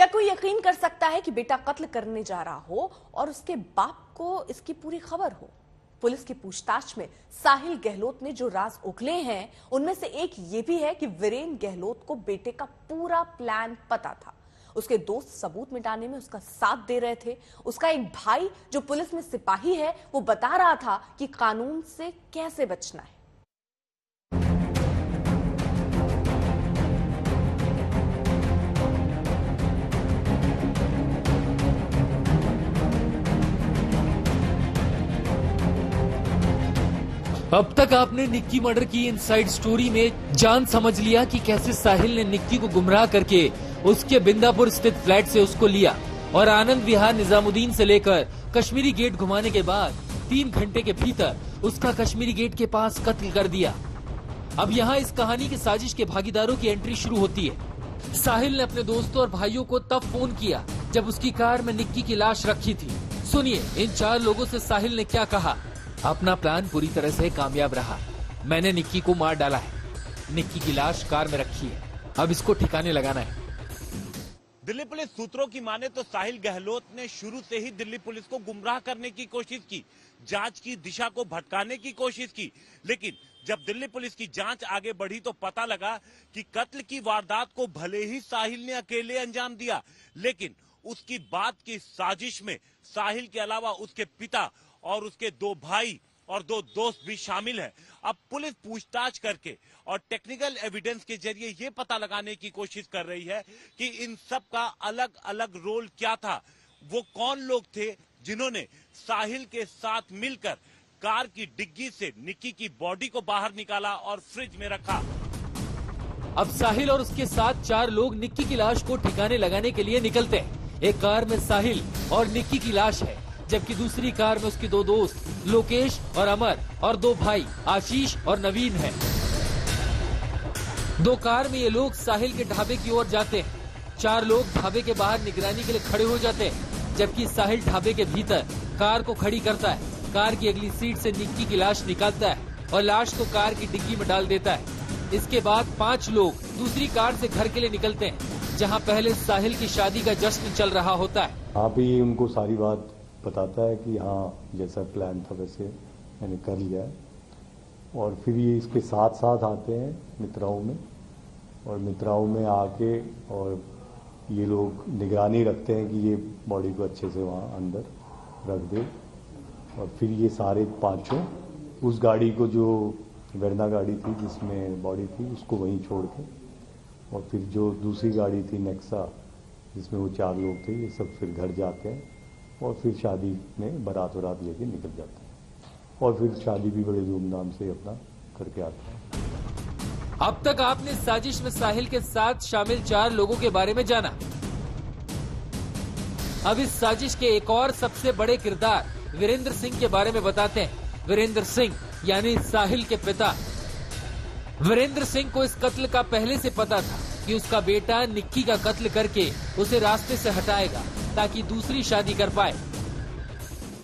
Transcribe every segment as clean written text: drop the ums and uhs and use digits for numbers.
क्या कोई यकीन कर सकता है कि बेटा कत्ल करने जा रहा हो और उसके बाप को इसकी पूरी खबर हो? पुलिस की पूछताछ में साहिल गहलोत ने जो राज उगले हैं, उनमें से एक ये भी है कि वीरेंद्र गहलोत को बेटे का पूरा प्लान पता था। उसके दोस्त सबूत मिटाने में उसका साथ दे रहे थे। उसका एक भाई जो पुलिस में सिपाही है, वो बता रहा था कि कानून से कैसे बचना है। अब तक आपने निक्की मर्डर की इनसाइड स्टोरी में जान समझ लिया कि कैसे साहिल ने निक्की को गुमराह करके उसके बिंदापुर स्थित फ्लैट से उसको लिया और आनंद विहार निजामुद्दीन से लेकर कश्मीरी गेट घुमाने के बाद 3 घंटे के भीतर उसका कश्मीरी गेट के पास कत्ल कर दिया। अब यहाँ इस कहानी की साजिश के भागीदारों की एंट्री शुरू होती है। साहिल ने अपने दोस्तों और भाइयों को तब फोन किया जब उसकी कार में निक्की की लाश रखी थी। सुनिए इन 4 लोगों से साहिल ने क्या कहा। अपना प्लान पूरी तरह से कामयाब रहा। मैंने निक्की को मार डाला है। निक्की की लाश कार में रखी है। अब इसको ठिकाने लगाना है। दिल्ली पुलिस सूत्रों की माने तो साहिल गहलोत ने शुरू से ही दिल्ली पुलिस को गुमराह करने की कोशिश की, जांच की दिशा को भटकाने की कोशिश की। लेकिन जब दिल्ली पुलिस की जांच आगे बढ़ी तो पता लगा कि कत्ल की वारदात को भले ही साहिल ने अकेले अंजाम दिया, लेकिन उसकी बात की साजिश में साहिल के अलावा उसके पिता और उसके 2 भाई और 2 दोस्त भी शामिल हैं। अब पुलिस पूछताछ करके और टेक्निकल एविडेंस के जरिए ये पता लगाने की कोशिश कर रही है कि इन सब का अलग अलग रोल क्या था। वो कौन लोग थे जिन्होंने साहिल के साथ मिलकर कार की डिग्गी से निक्की की बॉडी को बाहर निकाला और फ्रिज में रखा। अब साहिल और उसके साथ 4 लोग निक्की की लाश को ठिकाने लगाने के लिए निकलते हैं। एक कार में साहिल और निक्की की लाश है, जबकि दूसरी कार में उसके 2 दोस्त लोकेश और अमर और 2 भाई आशीष और नवीन हैं। 2 कार में ये लोग साहिल के ढाबे की ओर जाते हैं। 4 लोग ढाबे के बाहर निगरानी के लिए खड़े हो जाते हैं, जबकि साहिल ढाबे के भीतर कार को खड़ी करता है। कार की अगली सीट से निक्की की लाश निकालता है और लाश को कार की डिग्गी में डाल देता है। इसके बाद 5 लोग दूसरी कार से घर के लिए निकलते हैं, जहाँ पहले साहिल की शादी का जश्न चल रहा होता है। आप ही उनको सारी बात बताता है कि हाँ जैसा प्लान था वैसे मैंने कर लिया है। और फिर ये इसके साथ साथ आते हैं मित्राओं में, और मित्राओं में आके और ये लोग निगरानी रखते हैं कि ये बॉडी को अच्छे से वहाँ अंदर रख दे। और फिर ये सारे 5 उस गाड़ी को, जो वेरना गाड़ी थी जिसमें बॉडी थी, उसको वहीं छोड़ के, और फिर जो दूसरी गाड़ी थी नेक्सा जिसमें वो 4 लोग थे, ये सब फिर घर जाते हैं और फिर शादी में बारात वरात लेके निकल जाते हैं और फिर शादी भी बड़े धूमधाम से अपना करके आते हैं। अब तक आपने साजिश में साहिल के साथ शामिल 4 लोगों के बारे में जाना। अब इस साजिश के एक और सबसे बड़े किरदार वीरेंद्र सिंह के बारे में बताते हैं। वीरेंद्र सिंह यानी साहिल के पिता। वीरेंद्र सिंह को इस कत्ल का पहले से पता था कि उसका बेटा निक्की का कत्ल करके उसे रास्ते से हटाएगा ताकि दूसरी शादी कर पाए।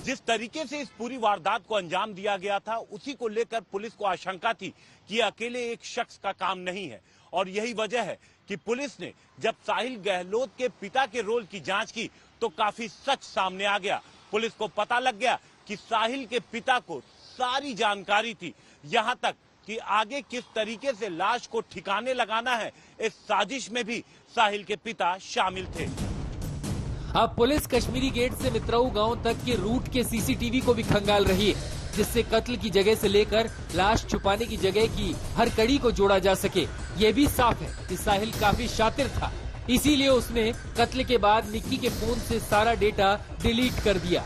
जिस तरीके से इस पूरी वारदात को अंजाम दिया गया था, उसी को लेकर पुलिस को आशंका थी कि अकेले एक शख्स का काम नहीं है। और यही वजह है कि पुलिस ने जब साहिल गहलोत के पिता के रोल की जांच की तो काफी सच सामने आ गया। पुलिस को पता लग गया कि साहिल के पिता को सारी जानकारी थी, यहाँ तक कि आगे किस तरीके से लाश को ठिकाने लगाना है, इस साजिश में भी साहिल के पिता शामिल थे। अब पुलिस कश्मीरी गेट से मित्राऊ गांव तक के रूट के सीसीटीवी को भी खंगाल रही है, जिससे कत्ल की जगह से लेकर लाश छुपाने की जगह की हर कड़ी को जोड़ा जा सके। ये भी साफ है कि साहिल काफी शातिर था, इसीलिए उसने कत्ल के बाद निक्की के फोन से सारा डेटा डिलीट कर दिया,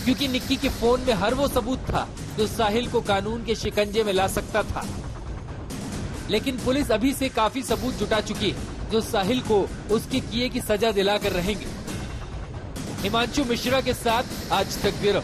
क्योंकि निक्की के फोन में हर वो सबूत था जो साहिल को कानून के शिकंजे में ला सकता था। लेकिन पुलिस अभी से काफी सबूत जुटा चुकी है जो साहिल को उसके किए की सजा दिलाकर रहेंगे। हिमांशु मिश्रा के साथ आज तक ब्यूरो।